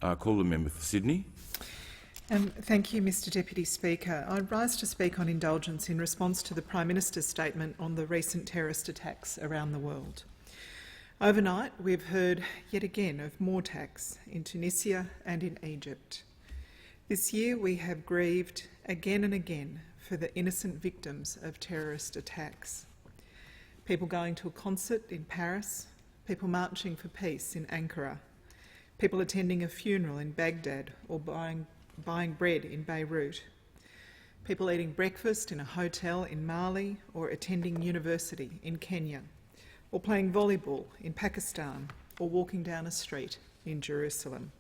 I call the member for Sydney. Thank you, Mr Deputy Speaker. I rise to speak on indulgence in response to the Prime Minister's statement on the recent terrorist attacks around the world. Overnight, we've heard yet again of more attacks in Tunisia and in Egypt. This year, we have grieved again and again for the innocent victims of terrorist attacks. People going to a concert in Paris, people marching for peace in Ankara, people attending a funeral in Baghdad or buying bread in Beirut, people eating breakfast in a hotel in Mali or attending university in Kenya, or playing volleyball in Pakistan or walking down a street in Jerusalem,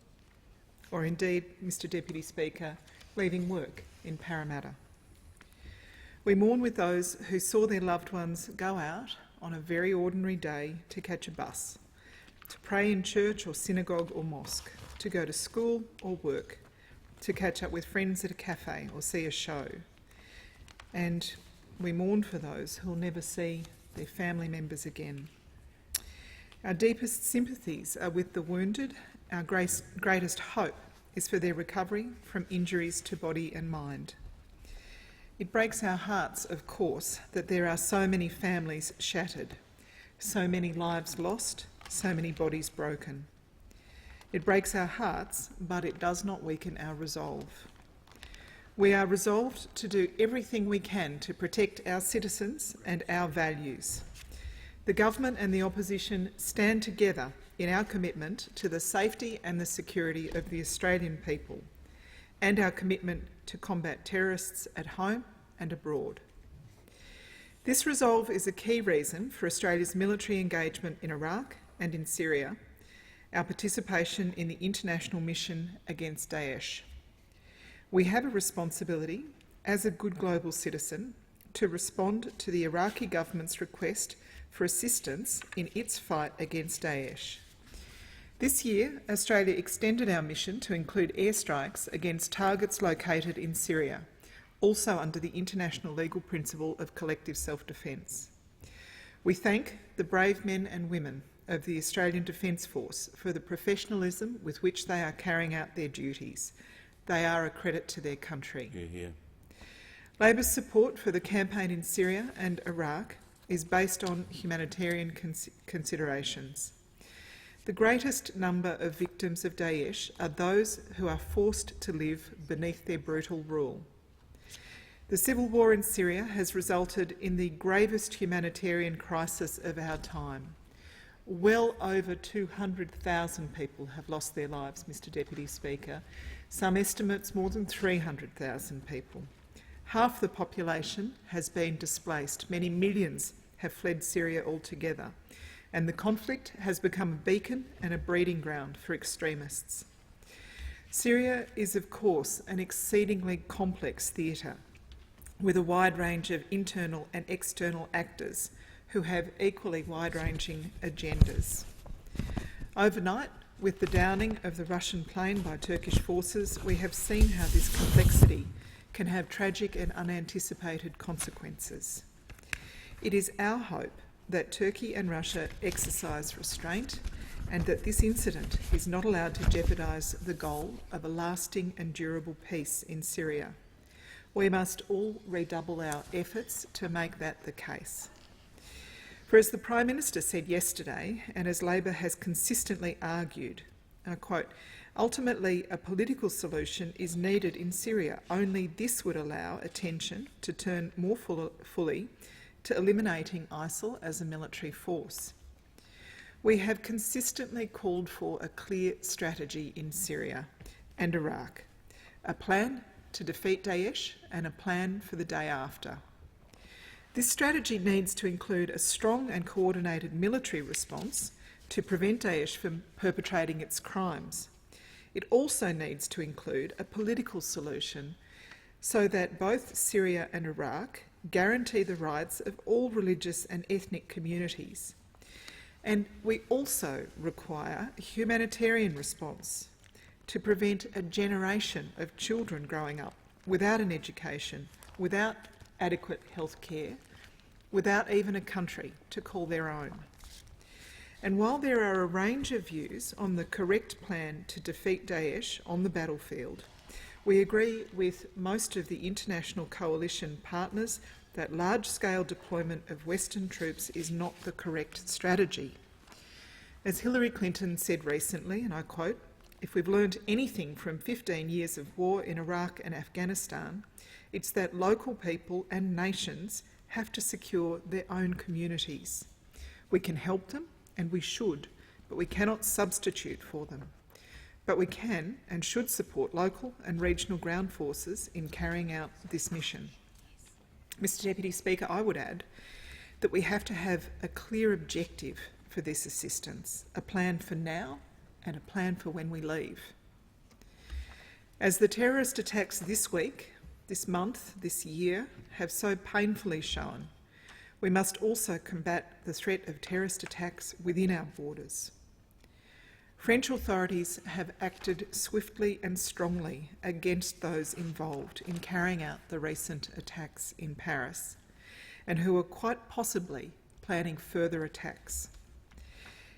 or indeed, Mr Deputy Speaker, leaving work in Parramatta. We mourn with those who saw their loved ones go out on a very ordinary day to catch a bus, to pray in church or synagogue or mosque, to go to school or work, to catch up with friends at a cafe or see a show. And we mourn for those who will never see their family members again. Our deepest sympathies are with the wounded. Our greatest hope is for their recovery from injuries to body and mind. It breaks our hearts, of course, that there are so many families shattered, so many lives lost, so many bodies broken. It breaks our hearts, but it does not weaken our resolve. We are resolved to do everything we can to protect our citizens and our values. The government and the opposition stand together in our commitment to the safety and the security of the Australian people and our commitment to combat terrorists at home and abroad. This resolve is a key reason for Australia's military engagement in Iraq and in Syria, our participation in the international mission against Daesh. We have a responsibility, as a good global citizen, to respond to the Iraqi government's request for assistance in its fight against Daesh. This year, Australia extended our mission to include airstrikes against targets located in Syria, also under the international legal principle of collective self-defence. We thank the brave men and women of the Australian Defence Force for the professionalism with which they are carrying out their duties. They are a credit to their country. Hear, hear. Labor's support for the campaign in Syria and Iraq is based on humanitarian considerations. The greatest number of victims of Daesh are those who are forced to live beneath their brutal rule. The civil war in Syria has resulted in the gravest humanitarian crisis of our time. Well over 200,000 people have lost their lives, Mr Deputy Speaker. Some estimates more than 300,000 people. Half the population has been displaced. Many millions have fled Syria altogether. And the conflict has become a beacon and a breeding ground for extremists. Syria is, of course, an exceedingly complex theatre with a wide range of internal and external actors who have equally wide-ranging agendas. Overnight, with the downing of the Russian plane by Turkish forces, we have seen how this complexity can have tragic and unanticipated consequences. It is our hope that Turkey and Russia exercise restraint and that this incident is not allowed to jeopardise the goal of a lasting and durable peace in Syria. We must all redouble our efforts to make that the case. For as the Prime Minister said yesterday, and as Labor has consistently argued, I quote, ultimately a political solution is needed in Syria. Only this would allow attention to turn more fully to eliminating ISIL as a military force. We have consistently called for a clear strategy in Syria and Iraq, a plan to defeat Daesh and a plan for the day after. This strategy needs to include a strong and coordinated military response to prevent Daesh from perpetrating its crimes. It also needs to include a political solution so that both Syria and Iraq guarantee the rights of all religious and ethnic communities. And we also require a humanitarian response to prevent a generation of children growing up without an education, without adequate health care, without even a country to call their own. And while there are a range of views on the correct plan to defeat Daesh on the battlefield, we agree with most of the international coalition partners that large-scale deployment of Western troops is not the correct strategy. As Hillary Clinton said recently, and I quote, "If we've learned anything from 15 years of war in Iraq and Afghanistan, it's that local people and nations have to secure their own communities. We can help them, and we should, but we cannot substitute for them. But we can and should support local and regional ground forces in carrying out this mission." Mr Deputy Speaker, I would add that we have to have a clear objective for this assistance, a plan for now and a plan for when we leave. As the terrorist attacks this week, this month, this year have so painfully shown, we must also combat the threat of terrorist attacks within our borders. French authorities have acted swiftly and strongly against those involved in carrying out the recent attacks in Paris, and who are quite possibly planning further attacks.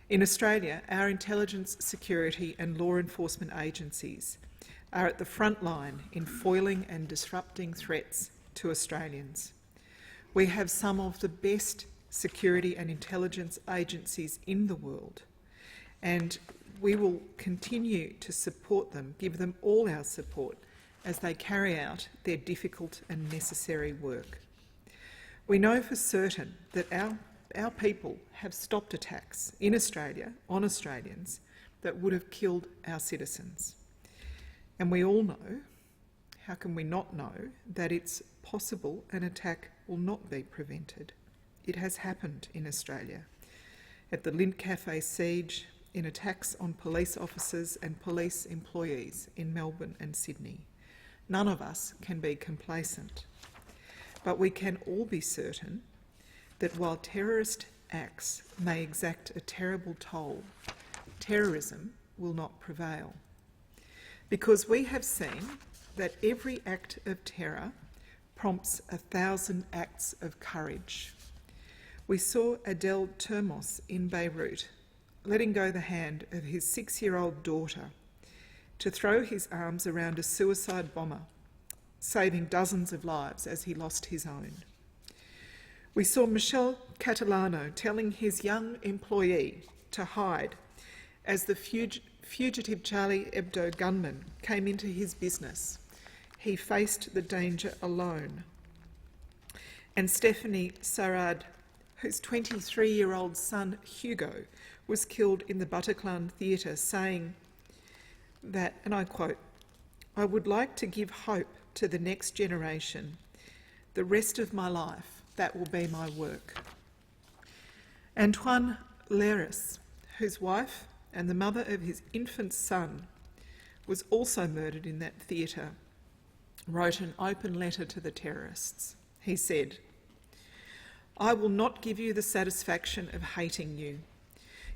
In Australia, our intelligence, security and law enforcement agencies are at the front line in foiling and disrupting threats to Australians. We have some of the best security and intelligence agencies in the world, and we will continue to support them, give them all our support as they carry out their difficult and necessary work. We know for certain that our people have stopped attacks in Australia on Australians that would have killed our citizens. And we all know, how can we not know, that it's possible an attack will not be prevented. It has happened in Australia. At the Lindt Cafe siege, in attacks on police officers and police employees in Melbourne and Sydney. None of us can be complacent. But we can all be certain that while terrorist acts may exact a terrible toll, terrorism will not prevail. Because we have seen that every act of terror prompts 1,000 acts of courage. We saw Adel Termos in Beirut letting go the hand of his 6-year-old daughter to throw his arms around a suicide bomber, saving dozens of lives as he lost his own. We saw Michel Catalano telling his young employee to hide as the fugitive Charlie Hebdo gunman came into his business. He faced the danger alone. And Stephanie Sarad, whose 23-year-old son Hugo was killed in the Bataclan theatre, saying that, and I quote, "I would like to give hope to the next generation. The rest of my life, that will be my work." Antoine Leris, whose wife and the mother of his infant son was also murdered in that theatre, wrote an open letter to the terrorists. He said, "I will not give you the satisfaction of hating you.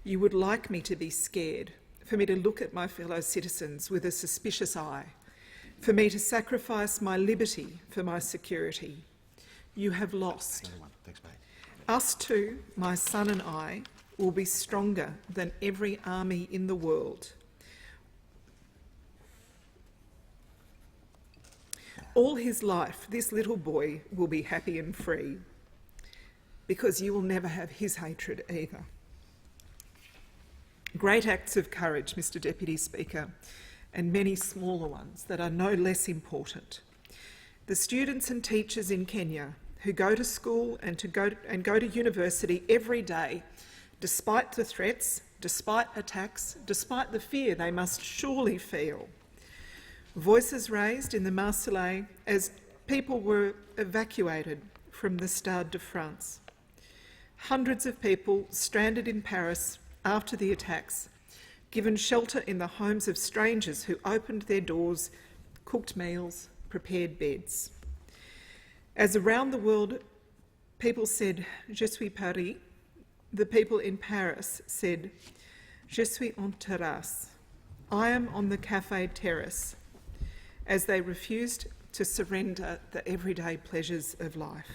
You would like me to be scared, for me to look at my fellow citizens with a suspicious eye, for me to sacrifice my liberty for my security. You have lost. Thanks, mate. Us two, my son and I, will be stronger than every army in the world. All his life, this little boy will be happy and free, because you will never have his hatred either." Great acts of courage, Mr Deputy Speaker, and many smaller ones that are no less important. The students and teachers in Kenya who go to school and go to university every day, despite the threats, despite attacks, despite the fear they must surely feel. Voices raised in the Marseillaise as people were evacuated from the Stade de France. Hundreds of people stranded in Paris after the attacks, given shelter in the homes of strangers who opened their doors, cooked meals, prepared beds. As around the world people said, "Je suis Paris," the people in Paris said, "Je suis en terrasse," I am on the cafe terrace, as they refused to surrender the everyday pleasures of life.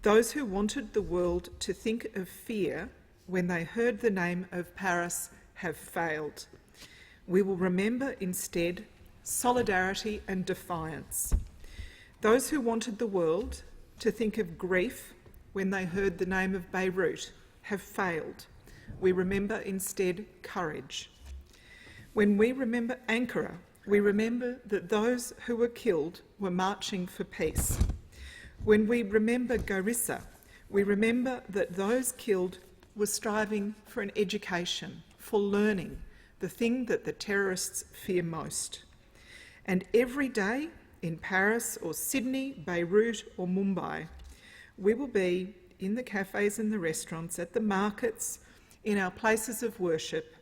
Those who wanted the world to think of fear when they heard the name of Paris have failed. We will remember instead solidarity and defiance. Those who wanted the world to think of grief when they heard the name of Beirut have failed. We remember instead courage. When we remember Ankara, we remember that those who were killed were marching for peace. When we remember Garissa, we remember that those killed were striving for an education, for learning, the thing that the terrorists fear most. And every day in Paris or Sydney, Beirut or Mumbai, we will be in the cafes and the restaurants, at the markets, in our places of worship,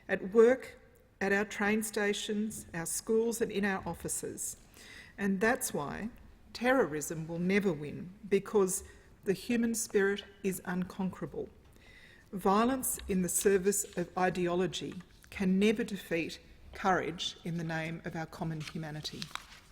at work, at our train stations, our schools and in our offices. And that's why terrorism will never win, because the human spirit is unconquerable. Violence in the service of ideology can never defeat courage in the name of our common humanity.